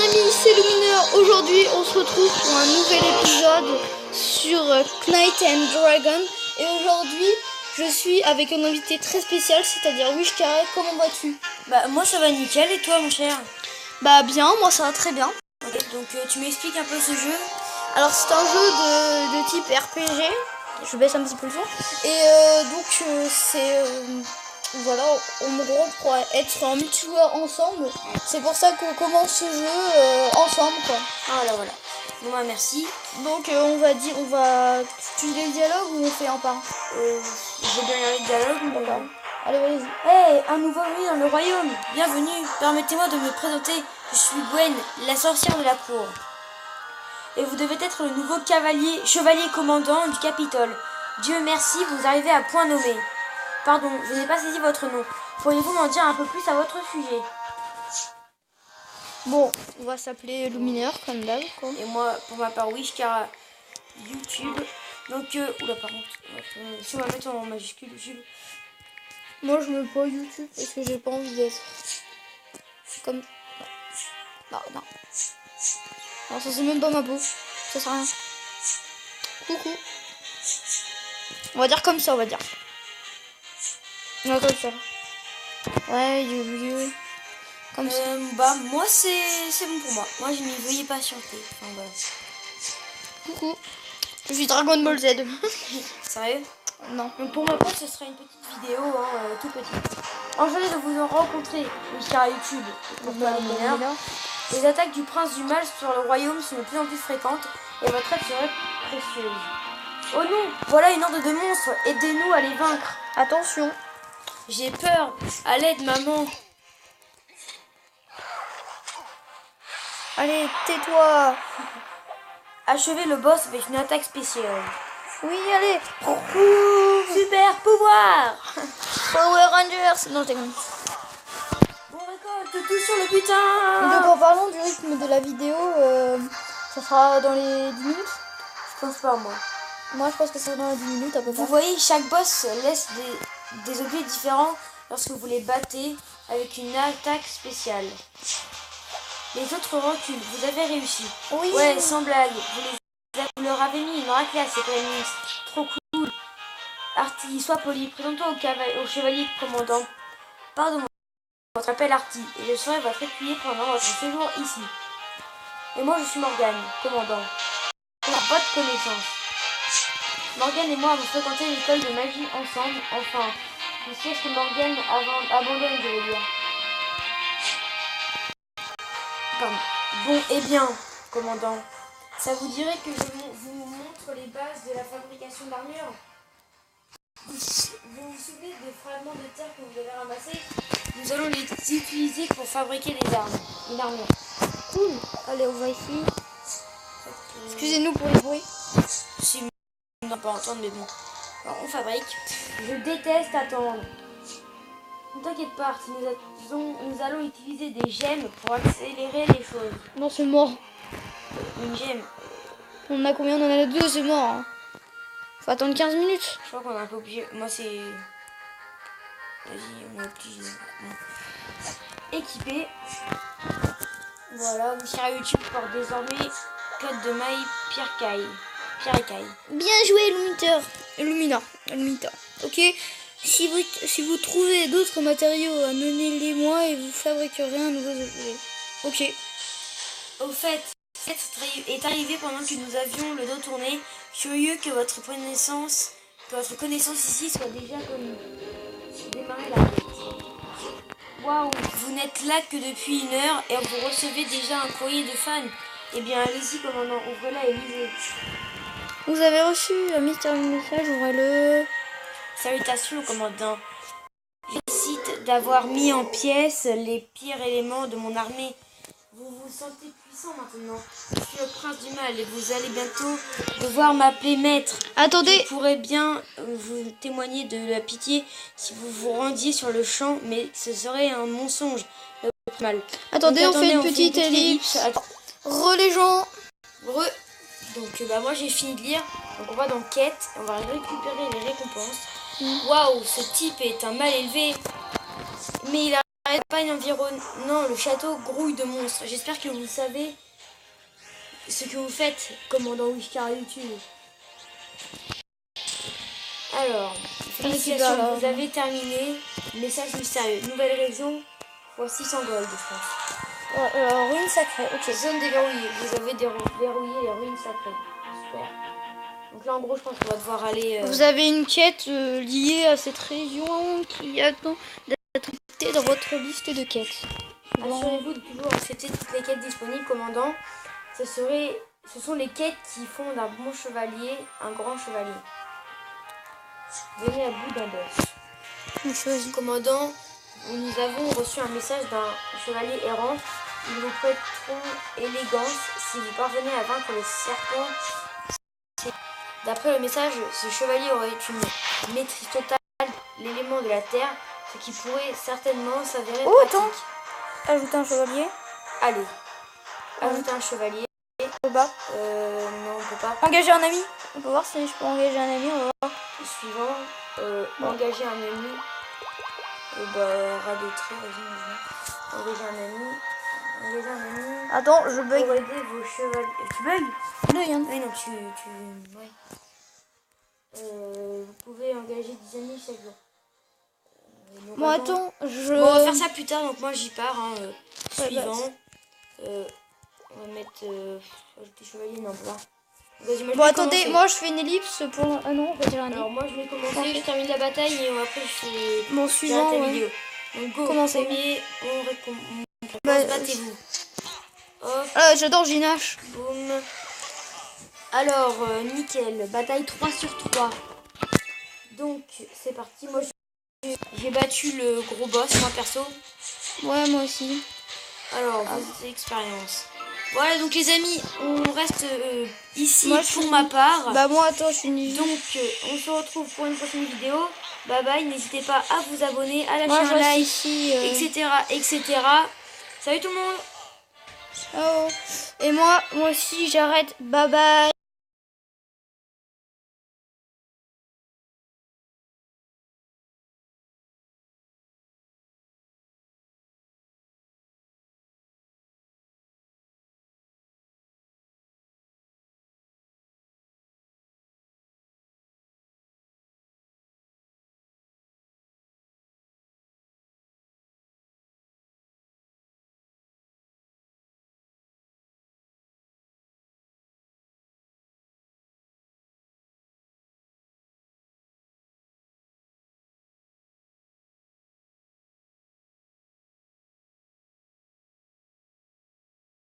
amis, c'est Lumineur. Aujourd'hui, on se retrouve pour un nouvel épisode sur Knight and Dragon. Et aujourd'hui, je suis avec un invité très spécial, c'est-à-dire Wish Carré. Comment vas-tu? Bah moi ça va nickel, et toi mon cher? Bah bien, moi ça va très bien. Okay, donc tu m'expliques un peu ce jeu? Alors c'est un jeu de type RPG. Je baisse un petit peu le son. Et c'est... voilà, en gros, pour être en multijoueur ensemble, c'est pour ça qu'on commence ce jeu ensemble, quoi. Ah là voilà. Bon bah merci. Donc tu dis le dialogue ou on fait un par un? Je vais bien lire le dialogue. D'accord. Allez, vas-y. Hey, un nouveau venu dans le royaume. Bienvenue. Permettez-moi de me présenter. Je suis Gwen, la sorcière de la cour. Et vous devez être le nouveau chevalier commandant du Capitole. Dieu merci, vous arrivez à point nommé. Pardon, je n'ai pas saisi votre nom. Pourriez-vous m'en dire un peu plus à votre sujet? Bon, on va s'appeler Lumineur comme d'hab, quoi. Et moi, pour ma part, Wish car YouTube. Donc, oula, par contre, si on va mettre en majuscule YouTube. Moi, je mets pas YouTube parce que j'ai pas envie d'être comme. Non. Alors, ça c'est même pas ma peau. Ça sert à rien. Coucou. On va dire comme ça, on va dire. Non, comme ça. Ouais, comme ça. Bah, moi, c'est bon pour moi. Moi, je n'y veuillais patienter. Enfin, voilà. Coucou. Je suis Dragon Ball Z. Sérieux? Non. Donc, pour ma part, ce sera une petite vidéo, tout petite. Enchanté de vous en rencontrer, Car YouTube. Pour toi, Lumineur. Les attaques du prince du mal sur le royaume sont de plus en plus fréquentes et votre aide serait précieuse. Oh non, voilà une horde de monstres. Aidez-nous à les vaincre. Attention. J'ai peur. À l'aide, maman. Allez, tais-toi. Achevez le boss avec une attaque spéciale. Oui, allez. Super pouvoir. Power Rangers. Non, je déconne. Bon, récolte tout sur le butin. Et donc, en parlant du rythme de la vidéo, ça sera dans les 10 minutes? Je pense pas, moi. Moi, je pense que ça sera dans les 10 minutes à peu près. Vous voyez, chaque boss laisse des objets différents lorsque vous les battez avec une attaque spéciale. Les autres reculent. Vous avez réussi. Oui. Ouais, sans blague. Vous leur avez mis une raclée, c'est quand même trop cool. Artie, sois poli. Présente-toi au chevalier commandant. Pardon, votre appel Artie, et je serai votre écuyer pendant votre séjour ici. Et moi, je suis Morgane, commandant. On n'a pas de connaissance. Morgane et moi avons fréquenté l'école de magie ensemble, enfin, jusqu'à ce que Morgane abandonne, je veux dire. Pardon. Bon, eh bien, commandant, ça vous dirait que je vous montre les bases de la fabrication d'armure? Vous vous souvenez des fragments de terre que vous avez ramassés? Nous allons les utiliser pour fabriquer des armes, une armure. Cool. Allez, on va ici. Excusez-nous pour les bruits. Si on n'a pas entendre, mais bon. Alors, on fabrique. Je déteste attendre. Ne t'inquiète pas, Artie, nous allons utiliser des gemmes pour accélérer les choses. Non, c'est mort. Une gemme. On a combien? On en a deux, c'est mort. Hein. Faut attendre 15 minutes. Je crois qu'on est un peu obligé. Moi, c'est... Vas-y, on est obligé. Équipé. Voilà, vous sur YouTube porte désormais code de maille Pierre Écaille. Bien joué, Lumineur. Ok. Si vous trouvez d'autres matériaux, amenez-les moi et vous fabriquerez un nouveau objet. Ok. Au fait, est arrivé pendant que nous avions le dos tourné. Curieux que votre connaissance ici soit déjà connue. Démarrez la quête. Waouh, vous n'êtes là que depuis 1 heure et vous recevez déjà un courrier de fans. Eh bien, allez-y, commandant, ouvrez-la et lisez. Vous avez reçu un mystérieux message, ouvrez-le. Salutations, commandant. Je félicite d'avoir mis en pièces les pires éléments de mon armée. Vous vous sentez puissant maintenant. Je suis le prince du mal et vous allez bientôt devoir m'appeler maître. Attendez. Je pourrais bien vous témoigner de la pitié si vous vous rendiez sur le champ, mais ce serait un mensonge. Le mal. Attendez, on fait une petite ellipse. Les gens. Donc moi j'ai fini de lire. Donc on va dans quête et on va récupérer les récompenses. Waouh, ce type est un mal élevé. Mais il a campagne environnant le château grouille de monstres. J'espère que vous savez ce que vous faites, commandant Wishcar YouTube. Alors, félicitations, vous avez terminé. Message mystérieux. Nouvelle région, fois 600 gold, je pense. Ruine sacrée, ok. Zone déverrouillée. Vous avez verrouillé les ruines sacrées. Super. Donc là, en gros, je pense qu'on va devoir aller... Vous avez une quête liée à cette région qui attend d'être ajoutée dans votre liste de quêtes. Assurez-vous de toujours accepter toutes les quêtes disponibles, commandant. Ce sont les quêtes qui font d'un bon chevalier un grand chevalier. Venez à bout d'un boss. Commandant, nous avons reçu un message d'un chevalier errant. Ils vous prêteront élégance si vous parvenez à vaincre le serpent. D'après le message, ce chevalier aurait une maîtrise totale de l'élément de la terre, ce qui pourrait certainement s'avérer pratique. Attends. Ajouter un chevalier. Allez, ajouter un chevalier. Bas. Non, on peut pas. Engager un ami. On peut voir si je peux engager un ami. On va voir. Suivant, engager un ami. Ras de trait, vas-y, engager un ami. Engager un ami. Attends, je bug. Pour aider vos chevaliers. Tu bugs? Oui, hein. Oui, non, ouais. Vous pouvez engager 10 amis chaque jour. Bon, attends, je... Bon, on va faire ça plus tard, donc moi j'y pars. Suivant. On va mettre... ajouter chevalier, non, pas. Vas-y, moi, bon, attendez, moi je fais une ellipse pour... Ah non, on va dire un Alors moi je vais commencer, je termine la bataille et après je fais... Bon, suivant, la ouais. vidéo. Donc go, Commencez. premier, battez-vous. Hop, j'adore Ginache. boum. Alors, nickel, bataille 3 sur 3. Donc, c'est parti. Moi, j'ai battu le gros boss, moi perso. Ouais, moi aussi. Alors, vos expériences. Voilà, donc les amis, on reste ici moi, pour ma part. Bah moi, attends, je suis nulle. Donc, on se retrouve pour une prochaine vidéo. Bye bye, n'hésitez pas à vous abonner, à lâcher moi, un like, ici, etc., etc. Salut tout le monde. Ciao. Et moi aussi, j'arrête. Bye bye.